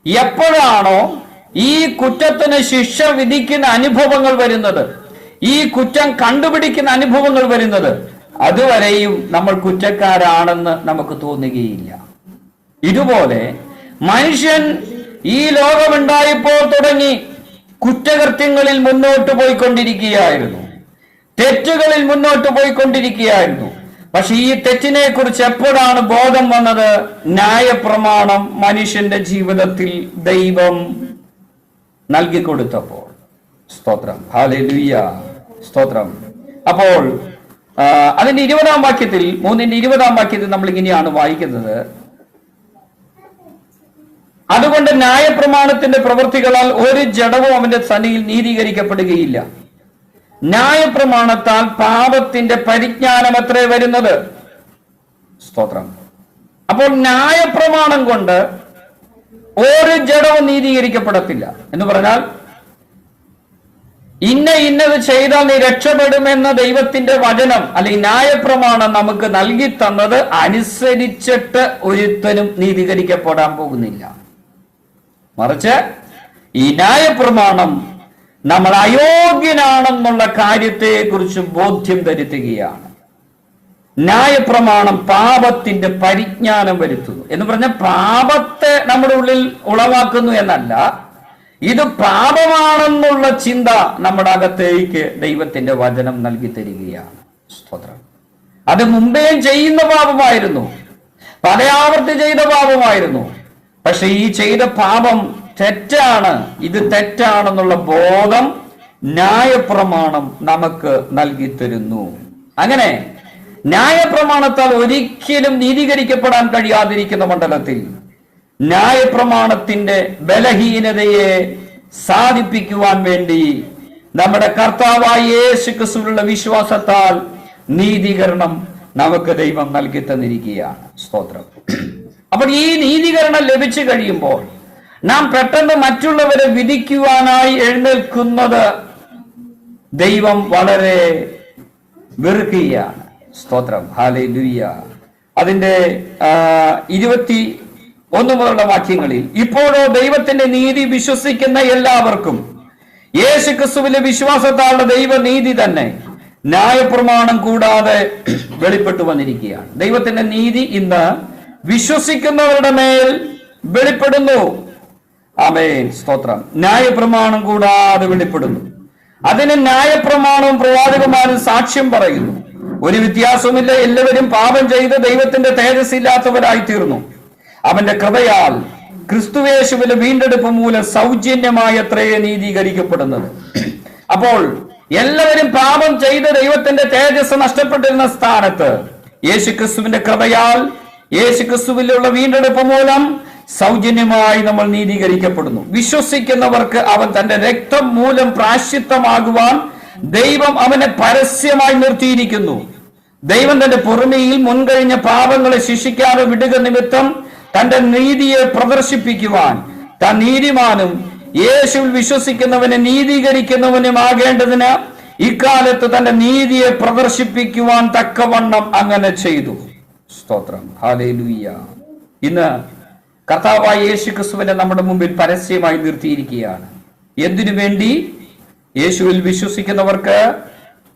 എപ്പോഴാണോ ഈ കുറ്റത്തിന് ശിക്ഷ വിധിക്കുന്ന അനുഭവങ്ങൾ വരുന്നത്, ഈ കുറ്റം കണ്ടുപിടിക്കുന്ന അനുഭവങ്ങൾ വരുന്നത്, അതുവരെയും നമ്മൾ കുറ്റക്കാരാണെന്ന് നമുക്ക് തോന്നുകയില്ല. ഇതുപോലെ മനുഷ്യൻ ഈ ലോകമുണ്ടായപ്പോൾ തുടങ്ങി കുറ്റകൃത്യങ്ങളിൽ മുന്നോട്ട് പോയിക്കൊണ്ടിരിക്കുകയായിരുന്നു, തെറ്റുകളിൽ മുന്നോട്ട് പോയിക്കൊണ്ടിരിക്കുകയായിരുന്നു. പക്ഷെ ഈ തെറ്റിനെ കുറിച്ച് എപ്പോഴാണ് ബോധം വന്നത്? ന്യായപ്രമാണം മനുഷ്യന്റെ ജീവിതത്തിൽ ദൈവം നൽകിക്കൊടുത്തപ്പോൾ. സ്തോത്രം. ഹല്ലേലൂയ. സ്തോത്രം. അപ്പോൾ അതിന്റെ 20-ാം വാക്യത്തിൽ, 3-ന്റെ 20-ാം വാക്യത്തിൽ നമ്മൾ ഇങ്ങനെയാണ് വായിക്കുന്നത്, അതുകൊണ്ട് ന്യായപ്രമാണത്തിന്റെ പ്രവൃത്തികളാൽ ഒരു ജഡവും അവന്റെ സന്നിധിയിൽ നീതീകരിക്കപ്പെടുകയില്ല. ന്യായപ്രമാണത്താൽ പാപത്തിന്റെ പരിജ്ഞാനം അത്രേ വരുന്നത്. സ്തോത്രം. അപ്പോൾ ന്യായപ്രമാണം കൊണ്ട് ഒരു ജഡവും നീതീകരിക്കപ്പെടത്തില്ല. എന്ന് പറഞ്ഞാൽ ഇന്നത് ചെയ്താൽ നീ രക്ഷപ്പെടുമെന്ന ദൈവത്തിന്റെ വചനം അല്ലെങ്കിൽ ന്യായപ്രമാണം നമുക്ക് നൽകി തന്നത് അനുസരിച്ചിട്ട് ഒരുത്തനും നീതീകരിക്കപ്പെടാൻ പോകുന്നില്ല. മറിച്ച് ഈ ന്യായപ്രമാണം നമ്മൾ അയോഗ്യനാണെന്നുള്ള കാര്യത്തെ കുറിച്ച് ബോധ്യം വരുത്തുകയാണ്. ന്യായപ്രമാണം പാപത്തിന്റെ പരിജ്ഞാനം വരുത്തുന്നു എന്ന് പറഞ്ഞാൽ പാപത്തെ നമ്മുടെ ഉള്ളിൽ ഉളവാക്കുന്നു എന്നല്ല, ഇത് പാപമാണെന്നുള്ള ചിന്ത നമ്മുടെ അകത്തേക്ക് ദൈവത്തിന്റെ വചനം നൽകി തരികയാണ്. സ്തോത്രം. അത് മുമ്പേ ചെയ്യുന്ന പാപമായിരുന്നു, പല ആവർത്തി ചെയ്ത പാപമായിരുന്നു. പക്ഷെ ഈ ചെയ്ത പാപം തെറ്റാണ്, ഇത് തെറ്റാണെന്നുള്ള ബോധം ന്യായപ്രമാണം നമുക്ക് നൽകി തരുന്നു. അങ്ങനെ ന്യായപ്രമാണത്താൽ ഒരിക്കലും നീതീകരിക്കപ്പെടാൻ കഴിയാതിരിക്കുന്ന മണ്ഡലത്തിൽ ന്യായപ്രമാണത്തിന്റെ ബലഹീനതയെ സാധിപ്പിക്കുവാൻ വേണ്ടി നമ്മുടെ കർത്താവായ യേശു ക്രിസ്തുവിലുള്ള വിശ്വാസത്താൽ നീതീകരണം നമുക്ക് ദൈവം നൽകി തന്നിരിക്കുകയാണ്. സ്തോത്രം. അപ്പോൾ ഈ നീതീകരണം ലഭിച്ചു കഴിയുമ്പോൾ നാം പെട്ടെന്ന് മറ്റുള്ളവരെ വിധിക്കുവാനായി എഴുന്നേൽക്കുന്നത് ദൈവം വളരെ വെറുക്കുകയാണ്. സ്തോത്രം. ഹല്ലേലൂയ. അതിന്റെ 21 മുതലുള്ള വാക്യങ്ങളിൽ, ഇപ്പോഴോ ദൈവത്തിന്റെ നീതി വിശ്വസിക്കുന്ന എല്ലാവർക്കും യേശു ക്രിസ്തുവിലെ വിശ്വാസത്താലുള്ള ദൈവനീതി തന്നെ ന്യായപ്രമാണം കൂടാതെ വെളിപ്പെട്ടു വന്നിരിക്കുകയാണ്. ദൈവത്തിന്റെ നീതി ഇന്ന് വിശ്വസിക്കുന്നവരുടെ മേൽ വെളിപ്പെടുന്നു. ആമേൻ. സ്തോത്രം. ന്യായപ്രമാണം കൂടാതെ വെളിപ്പെടുന്നു. അതിന് ന്യായപ്രമാണവും പ്രവാചകന്മാരും സാക്ഷ്യം പറയുന്നു. ഒരു വ്യത്യാസവുമില്ല. എല്ലാവരും പാപം ചെയ്ത് ദൈവത്തിന്റെ തേജസ് ഇല്ലാത്തവരായി തീർന്നു. അവന്റെ കൃപയാൽ ക്രിസ്തുയേശുവിലെ വീണ്ടെടുപ്പ് മൂലം സൗജന്യമായി അത്രയേ നീതീകരിക്കപ്പെടുന്നത്. അപ്പോൾ എല്ലാവരും പാപം ചെയ്ത് ദൈവത്തിന്റെ തേജസ് നഷ്ടപ്പെട്ടിരുന്ന സ്ഥാനത്ത് യേശു ക്രിസ്തുവിന്റെ കൃപയാൽ യേശു ക്രിസ്തുവിലുള്ള വീണ്ടെടുപ്പ് മൂലം സൗജന്യമായി നമ്മൾ നീതീകരിക്കപ്പെടുന്നു. വിശ്വസിക്കുന്നവർക്ക് അവൻ തന്റെ രക്തം മൂലം പ്രായശ്ചിത്തമാകുവാൻ ദൈവം അവനെ പരസ്യമായി നിർത്തിയിരിക്കുന്നു. ദൈവം തന്റെ പൊറുമയിൽ മുൻകഴിഞ്ഞ പാപങ്ങളെ ശിക്ഷിക്കാതെ വിടുക നിമിത്തം തന്റെ നീതിയെ പ്രദർശിപ്പിക്കുവാൻ താൻ നീതിമാനും യേശുവിൽ വിശ്വസിക്കുന്നവനെ നീതീകരിക്കുന്നവനുമാകേണ്ടതിന് ഇക്കാലത്ത് തന്റെ നീതിയെ പ്രദർശിപ്പിക്കുവാൻ തക്കവണ്ണം അങ്ങനെ ചെയ്തു. സ്തോത്രം. ഹല്ലേലൂയ. ഇന്ന് കർത്താവായ യേശു ക്രിസ്തുവിനെ നമ്മുടെ മുമ്പിൽ പരസ്യമായി നിർത്തിയിരിക്കുകയാണ്. എന്തിനു വേണ്ടി? യേശുവിൽ വിശ്വസിക്കുന്നവർക്ക്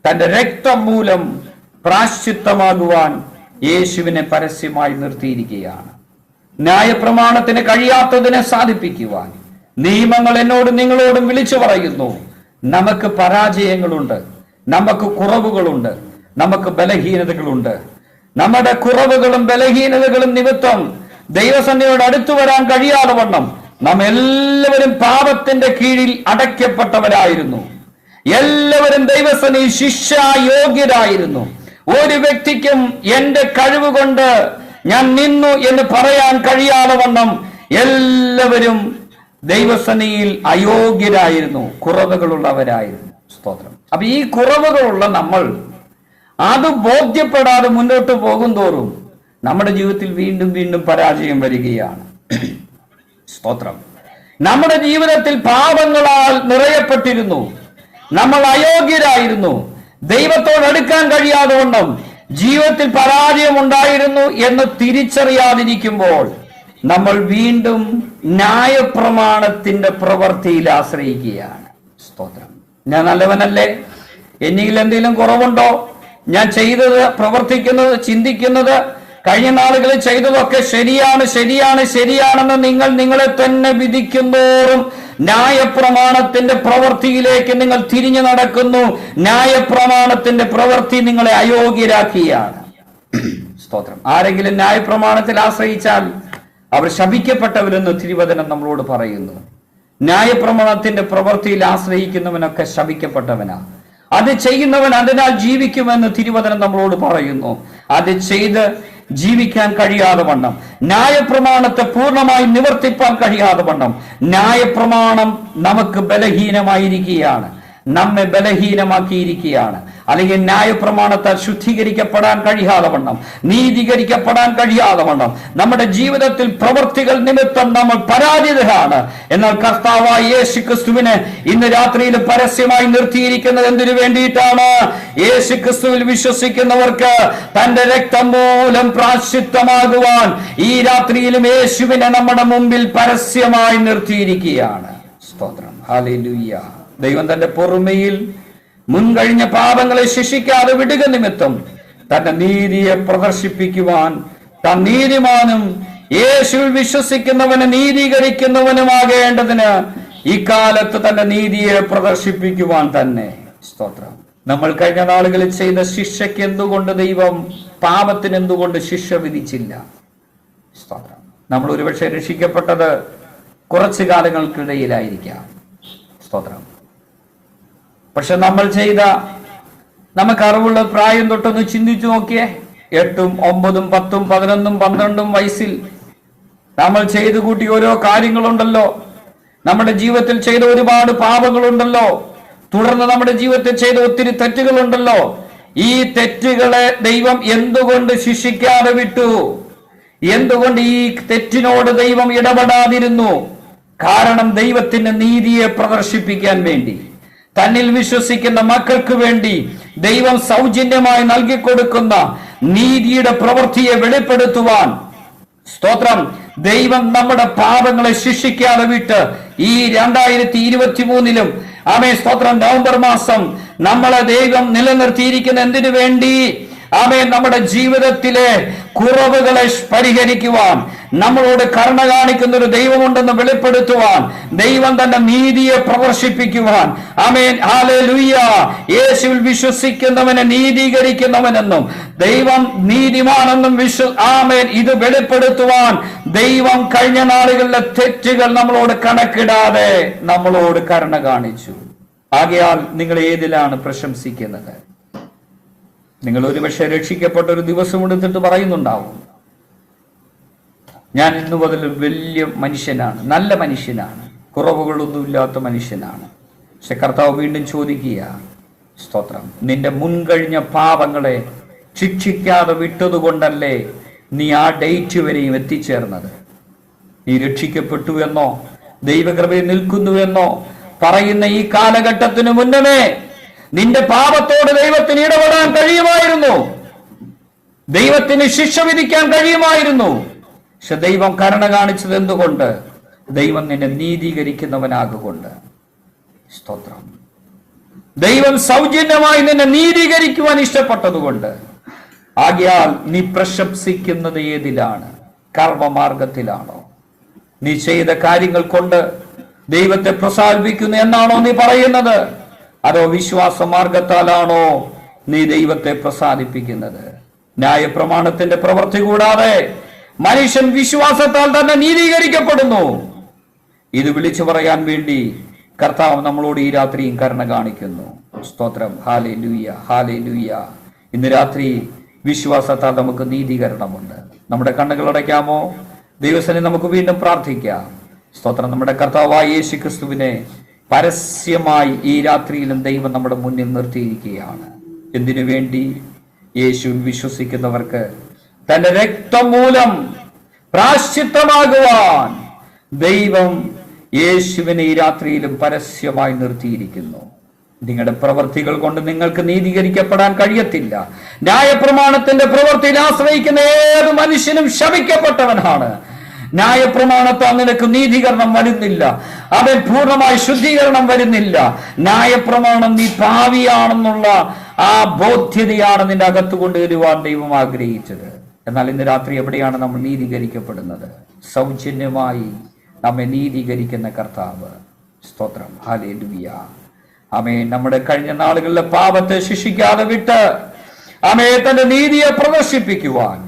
തന്റെ രക്തം മൂലം പ്രായശ്ചിത്തമാകുവാൻ യേശുവിനെ പരസ്യമായി നിർത്തിയിരിക്കുകയാണ്. ന്യായപ്രമാണത്തിന് കഴിയാത്തതിനെ സാധിപ്പിക്കുവാൻ നിയമങ്ങൾ എന്നോടും നിങ്ങളോടും വിളിച്ചു പറയുന്നു. നമുക്ക് പരാജയങ്ങളുണ്ട്, നമുക്ക് കുറവുകളുണ്ട്, നമുക്ക് ബലഹീനതകളുണ്ട്. നമ്മുടെ കുറവുകളും ബലഹീനതകളും നിമിത്തം ദൈവസന്നിധിയോട് അടുത്തു വരാൻ കഴിയാതെ വണ്ണം നാം എല്ലാവരും പാപത്തിന്റെ കീഴിൽ അടയ്ക്കപ്പെട്ടവരായിരുന്നു. എല്ലാവരും ദൈവസന്നിധിയിൽ ശിക്ഷായോഗ്യരായിരുന്നു. ഒരു വ്യക്തിക്കും എന്റെ കഴിവ് കൊണ്ട് ഞാൻ നിന്നു എന്ന് പറയാൻ കഴിയാതെ വണ്ണം എല്ലാവരും ദൈവസന്നിധിയിൽ അയോഗ്യരായിരുന്നു, കുറവുകളുള്ളവരായിരുന്നു. സ്തോത്രം. അപ്പൊ ഈ കുറവുകളുള്ള നമ്മൾ അത് ബോധ്യപ്പെടാതെ മുന്നോട്ട് പോകും തോറും നമ്മുടെ ജീവിതത്തിൽ വീണ്ടും വീണ്ടും പരാജയം വരികയാണ്. സ്തോത്രം. നമ്മുടെ ജീവിതത്തിൽ പാപങ്ങളാൽ നിറയപ്പെട്ടിരുന്നു. നമ്മൾ അയോഗ്യരായിരുന്നു. ദൈവത്തോട് അടുക്കാൻ കഴിയാതെ വണ്ണം ജീവിതത്തിൽ പരാജയം ഉണ്ടായിരുന്നു എന്ന് തിരിച്ചറിയാതിരിക്കുമ്പോൾ നമ്മൾ വീണ്ടും ന്യായപ്രമാണത്തിന്റെ പ്രവൃത്തിയിൽ ആശ്രയിക്കുകയാണ്. സ്തോത്രം. ഞാൻ നല്ലവനല്ലേ? എന്നിൽ എന്തെങ്കിലും കുറവുണ്ടോ? ഞാൻ ചെയ്തത്, പ്രവർത്തിക്കുന്നത്, ചിന്തിക്കുന്നത്, കഴിഞ്ഞ നാളുകളിൽ ചെയ്തതൊക്കെ ശരിയാണ് ശരിയാണ് ശരിയാണെന്ന് നിങ്ങൾ നിങ്ങളെ തന്നെ വിധിക്കുന്നോറും ന്യായപ്രമാണത്തിന്റെ പ്രവൃത്തിയിലേക്ക് നിങ്ങൾ തിരിഞ്ഞു നടക്കുന്നു. ന്യായപ്രമാണത്തിന്റെ പ്രവൃത്തി നിങ്ങളെ അയോഗ്യരാക്കിയാണ്. സ്തോത്രം. ആരെങ്കിലും ന്യായപ്രമാണത്തിൽ ആശ്രയിച്ചാൽ അവർ ശപിക്കപ്പെട്ടവരെന്ന് തിരുവചനം നമ്മളോട് പറയുന്നു. ന്യായപ്രമാണത്തിന്റെ പ്രവൃത്തിയിൽ ആശ്രയിക്കുന്നവനൊക്കെ ശപിക്കപ്പെട്ടവനാ. അത് ചെയ്യുന്നവൻ അതിനാൽ ജീവിക്കുമെന്ന് തിരുവചനം നമ്മളോട് പറയുന്നു. അത് ചെയ്ത് ജീവിക്കാൻ കഴിയാതെ വണ്ണം, ന്യായപ്രമാണത്തെ പൂർണ്ണമായി നിവർത്തിപ്പാൻ കഴിയാതെ വണ്ണം ന്യായപ്രമാണം നമുക്ക് ബലഹീനമായിരിക്കുകയാണ്, നമ്മെ ബലഹീനമാക്കിയിരിക്കുകയാണ്. അല്ലെങ്കിൽ ന്യായപ്രമാണത്താൽ ശുദ്ധീകരിക്കപ്പെടാൻ കഴിയാതെ വണ്ണം, നീതീകരിക്കപ്പെടാൻ കഴിയാതെ വണ്ണം നമ്മുടെ ജീവിതത്തിൽ പ്രവൃത്തികൾ നിമിത്തം നമ്മൾ പരാജിതരാണ്. എന്നാൽ കർത്താവായ യേശു ക്രിസ്തുവിനെ ഇന്ന് രാത്രിയിൽ പരസ്യമായി നിർത്തിയിരിക്കുന്നത് എന്തിനു വേണ്ടിയിട്ടാണ്? യേശു ക്രിസ്തുവിൽ വിശ്വസിക്കുന്നവർക്ക് തന്റെ രക്തം മൂലം പ്രായശ്ചിത്തമാകുവാൻ ഈ രാത്രിയിലും യേശുവിനെ നമ്മുടെ മുമ്പിൽ പരസ്യമായി നിർത്തിയിരിക്കുകയാണ്. സ്തോത്രം. ഹല്ലേലൂയ. ദൈവം തന്റെ പൊറുമയിൽ മുൻകഴിഞ്ഞ പാപങ്ങളെ ശിക്ഷിക്കാതെ വിടുക നിമിത്തം തന്റെ നീതിയെ പ്രദർശിപ്പിക്കുവാൻ താൻ നീതിമാനും യേശുവിൽ വിശ്വസിക്കുന്നവനെ നീതീകരിക്കുന്നവനുമാകേണ്ടതിന് ഇക്കാലത്ത് തന്റെ നീതിയെ പ്രദർശിപ്പിക്കുവാൻ തന്നെ. സ്തോത്രം. നമ്മൾ കഴിഞ്ഞ നാളുകളിൽ ചെയ്ത ശിക്ഷയ്ക്ക് എന്തുകൊണ്ട് ദൈവം പാപത്തിന് എന്തുകൊണ്ട് ശിക്ഷ വിധിച്ചില്ല? സ്തോത്രം. നമ്മൾ ഒരുപക്ഷെ രക്ഷിക്കപ്പെട്ടത് കുറച്ചു കാലങ്ങൾക്കിടയിലായിരിക്കാം. സ്തോത്രം. പക്ഷെ നമ്മൾ ചെയ്ത നമുക്ക് അറിവുള്ള പ്രായം തൊട്ടൊന്ന് ചിന്തിച്ചു നോക്കിയേ. 8, 9, 10, 11, 12 വയസ്സിൽ നമ്മൾ ചെയ്തു കൂട്ടി ഓരോ കാര്യങ്ങളുണ്ടല്ലോ. നമ്മുടെ ജീവിതത്തിൽ ചെയ്ത ഒരുപാട് പാപങ്ങളുണ്ടല്ലോ. തുടർന്ന് നമ്മുടെ ജീവിതത്തിൽ ചെയ്ത ഒത്തിരി തെറ്റുകളുണ്ടല്ലോ. ഈ തെറ്റുകളെ ദൈവം എന്തുകൊണ്ട് ശിക്ഷിക്കാതെ വിട്ടു? എന്തുകൊണ്ട് ഈ തെറ്റിനോട് ദൈവം ഇടപെടാതിരുന്നു? കാരണം ദൈവത്തിന്റെ നീതിയെ പ്രദർശിപ്പിക്കാൻ വേണ്ടി, തന്നിൽ വിശ്വസിക്കുന്ന മക്കൾക്ക് വേണ്ടി ദൈവം സൗജന്യമായി നൽകിക്കൊടുക്കുന്ന നീതിയുടെ പ്രവൃത്തിയെ വെളിപ്പെടുത്തുവാൻ, സ്തോത്രം, ദൈവം നമ്മുടെ പാപങ്ങളെ ശിക്ഷിക്കാതെ വിട്ട് ഈ 2023 ആമേ സ്തോത്രം നവംബർ മാസം നമ്മളെ ദൈവം നിലനിർത്തിയിരിക്കുന്ന എന്തിനു വേണ്ടി? ആമേ നമ്മുടെ ജീവിതത്തിലെ കുറവുകളെ പരിഹരിക്കുവാൻ, നമ്മളോട് കരുണ കാണിക്കുന്ന ഒരു ദൈവമുണ്ടെന്ന് വെളിപ്പെടുത്തുവാൻ, ദൈവം തന്റെ നീതിയെ പ്രദർശിപ്പിക്കുവാൻ. ആമേൻ, ഹല്ലേലൂയ. യേശുവിൽ വിശ്വസിക്കുന്നവനെ നീതീകരിക്കുന്നവനെന്നും ദൈവം നീതിമാനെന്നും ആമേൻ ഇത് വെളിപ്പെടുത്തുവാൻ ദൈവം കഴിഞ്ഞ നാളുകളിലെ തെറ്റുകൾ നമ്മളോട് കണക്കിടാതെ നമ്മളോട് കരുണ കാണിച്ചു. ആകയാൽ നിങ്ങൾ ഏതിലാണ് പ്രശംസിക്കുന്നത്? നിങ്ങൾ ഒരുപക്ഷെ രക്ഷിക്കപ്പെട്ട ഒരു ദിവസം എടുത്തിട്ട് പറയുന്നുണ്ടാവും, ഞാൻ ഇന്നു മുതൽ വലിയ മനുഷ്യനാണ്, നല്ല മനുഷ്യനാണ്, കുറവുകളൊന്നുമില്ലാത്ത മനുഷ്യനാണ്. പക്ഷെ കർത്താവ് വീണ്ടും ചോദിക്കുക, സ്തോത്രം, നിന്റെ മുൻകഴിഞ്ഞ പാപങ്ങളെ ശിക്ഷിക്കാതെ വിട്ടതുകൊണ്ടല്ലേ നീ ആ ഡേറ്റ് വരെയും എത്തിച്ചേർന്നത്? നീ രക്ഷിക്കപ്പെട്ടു എന്നോ ദൈവകൃപയിൽ നിൽക്കുന്നുവെന്നോ പറയുന്ന ഈ കാലഘട്ടത്തിന് മുന്നമേ നിന്റെ പാപത്തോട് ദൈവത്തിന് ഇടപെടാൻ കഴിയുമായിരുന്നു, ദൈവത്തിന് ശിക്ഷ വിധിക്കാൻ കഴിയുമായിരുന്നു. പക്ഷെ ദൈവം കരുണ കാണിച്ചത് എന്തുകൊണ്ട്? ദൈവം നിന്നെ നീതീകരിക്കുന്നവനാകൊണ്ട്. സ്തോത്രം. ദൈവം സൗജന്യമായി നിന്നെ നീതീകരിക്കുവാൻ ഇഷ്ടപ്പെട്ടതുകൊണ്ട്. ആകയാൽ നീ പ്രശംസിക്കുന്നത് ഏതിലാണ്? കർമ്മമാർഗത്തിലാണോ? നീ ചെയ്ത കാര്യങ്ങൾ കൊണ്ട് ദൈവത്തെ പ്രസാദിപ്പിക്കുന്നു എന്നാണോ നീ പറയുന്നത്? അതോ വിശ്വാസ മാർഗത്താലാണോ നീ ദൈവത്തെ പ്രസാദിപ്പിക്കുന്നത്? ന്യായപ്രമാണത്തിന്റെ പ്രവൃത്തി കൂടാതെ മനുഷ്യൻ വിശ്വാസത്താൽ തന്നെ നീതീകരിക്കപ്പെടുന്നു. ഇത് വിളിച്ചു പറയാൻ വേണ്ടി കർത്താവ് നമ്മളോട് ഈ രാത്രിയും കരുണ കാണിക്കുന്നു. സ്തോത്രം. Hallelujah, hallelujah. ഇന്ന് രാത്രി വിശ്വാസത്താൽ നമുക്ക് നീതീകരണമുണ്ട്. നമ്മുടെ കണ്ണുകൾ അടയ്ക്കാമോ? ദൈവസനെ നമുക്ക് വീണ്ടും പ്രാർത്ഥിക്കാം. സ്തോത്രം. നമ്മുടെ കർത്താവായ യേശു ക്രിസ്തുവിനെ പരസ്യമായി ഈ രാത്രിയിലും ദൈവം നമ്മുടെ മുന്നിൽ നിർത്തിയിരിക്കുകയാണ്. എന്തിനു വേണ്ടി? യേശുവിൽ വിശ്വസിക്കുന്നവർക്ക് തന്റെ രക്തം മൂലം പ്രാശ്ചിത്തമാകുവാൻ ദൈവം യേശുവിനെ ഈ രാത്രിയിലും പരസ്യമായി നിർത്തിയിരിക്കുന്നു. നിങ്ങളുടെ പ്രവൃത്തികൾ കൊണ്ട് നിങ്ങൾക്ക് നീതീകരിക്കപ്പെടാൻ കഴിയത്തില്ല. ന്യായപ്രമാണത്തിന്റെ പ്രവൃത്തിയിൽ ആശ്രയിക്കുന്ന ഏത് മനുഷ്യനും ശപിക്കപ്പെട്ടവനാണ്. ന്യായപ്രമാണത്താൽ നിനക്ക് നീതീകരണം വരുന്നില്ല, അവൻ പൂർണ്ണമായി ശുദ്ധീകരണം വരുന്നില്ല. ന്യായപ്രമാണം നീ പാപിയാണെന്നുള്ള ആ ബോധ്യതയാണ് നിന്റെ അകത്ത് കൊണ്ടുവരുവാൻ ദൈവം ആഗ്രഹിച്ചത്. എന്നാൽ ഇന്ന് രാത്രി എവിടെയാണ് നമ്മൾ നീതീകരിക്കപ്പെടുന്നത്? സൗജന്യമായി നമ്മെ നീതീകരിക്കുന്ന കർത്താവ്. സ്തോത്രം. ഹല്ലേലൂയ. ആമേൻ. നമ്മുടെ കഴിഞ്ഞ നാളുകളിലെ പാപത്തെ ശിക്ഷിക്കാതെ വിട്ട് ആമേൻ തന്റെ നീതിയെ പ്രദർശിപ്പിക്കുവാൻ,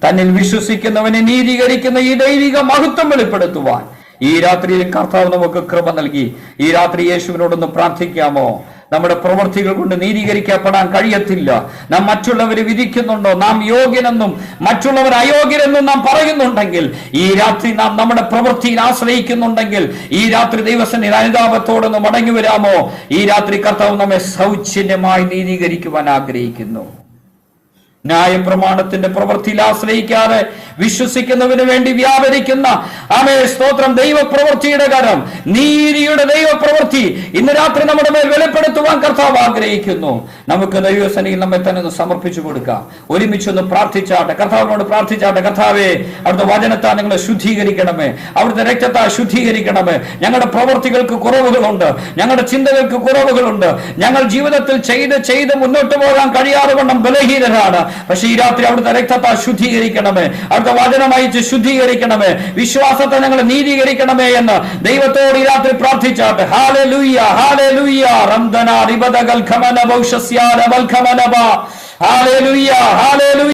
തന്നിൽ വിശ്വസിക്കുന്നവനെ നീതീകരിക്കുന്ന ഈ ദൈവിക മഹത്വം വെളിപ്പെടുത്തുവാൻ ഈ രാത്രിയിൽ കർത്താവ് നമുക്ക് കൃപ നൽകി. ഈ രാത്രി യേശുവിനോടൊന്ന് പ്രാർത്ഥിക്കാമോ? നമ്മുടെ പ്രവൃത്തികൾ കൊണ്ട് നീതീകരിക്കപ്പെടാൻ കഴിയത്തില്ല. നാം മറ്റുള്ളവരെ വിധിക്കുന്നുണ്ടോ, നാം യോഗ്യനെന്നും മറ്റുള്ളവർ അയോഗ്യരെന്നും നാം പറയുന്നുണ്ടെങ്കിൽ, ഈ രാത്രി നാം നമ്മുടെ പ്രവൃത്തിയിൽ ആശ്രയിക്കുന്നുണ്ടെങ്കിൽ, ഈ രാത്രി ദൈവസന്നിധിയിൽ അനുതാപത്തോടൊന്ന് മടങ്ങി വരാമോ? ഈ രാത്രി കർത്താവ് നമ്മെ സൗജന്യമായി നീതീകരിക്കുവാൻ ആഗ്രഹിക്കുന്നു. ന്യായപ്രമാണത്തിന്റെ പ്രവൃത്തിയിൽ ആശ്രയിക്കാതെ വിശ്വസിക്കുന്നവന് വേണ്ടി വ്യാപരിക്കുന്ന ആമേ സ്തോത്രം ദൈവപ്രവൃത്തിയുടെ കരം, നീതിയുടെ ദൈവപ്രവൃത്തി ഇന്ന് രാത്രി നമ്മുടെ മേൽ വെളിപ്പെടുത്തുവാൻ കർത്താവ് ആഗ്രഹിക്കുന്നു. നമുക്ക് ദൈവസന്നിധിയിൽ നമ്മെ തന്നെ ഒന്ന് സമർപ്പിച്ചു കൊടുക്കാം. ഒരുമിച്ചൊന്ന് പ്രാർത്ഥിച്ചാട്ടെ, കർത്താവിനോട് പ്രാർത്ഥിച്ചാട്ടെ. കർത്താവേ, അവിടുത്തെ വചനത്താൽ ഞങ്ങളെ ശുദ്ധീകരിക്കണമേ, അവിടുത്തെ രക്തത്താൽ ശുദ്ധീകരിക്കണമേ. ഞങ്ങളുടെ പ്രവൃത്തികൾക്ക് കുറവുകളുണ്ട്, ഞങ്ങളുടെ ചിന്തകൾക്ക് കുറവുകളുണ്ട്, ഞങ്ങൾ ജീവിതത്തിൽ ചെയ്ത് മുന്നോട്ട് പോകാൻ കഴിയാതെ വണ്ണം ബലഹീനരാണ്. പക്ഷേ ഈ രാത്രി അവിടുത്തെ രക്തത്താൽ ശുദ്ധീകരിക്കണമേ, അവിടുത്തെ വചനമയച്ച് ശുദ്ധീകരിക്കണമേ, വിശ്വാസത്തെ ഞങ്ങൾ നീതീകരിക്കണമേ എന്ന് ദൈവത്തോട് ഈ രാത്രി പ്രാർത്ഥിച്ചാട്ടെ. ഹല്ലേലൂയ, ഹല്ലേലൂയ. റംദന റിബദഗൽ ഖമന ബൗഷസ്യ റബൽ ഖമനബ. ഹല്ലേലൂയ, ഹല്ലേലൂയ.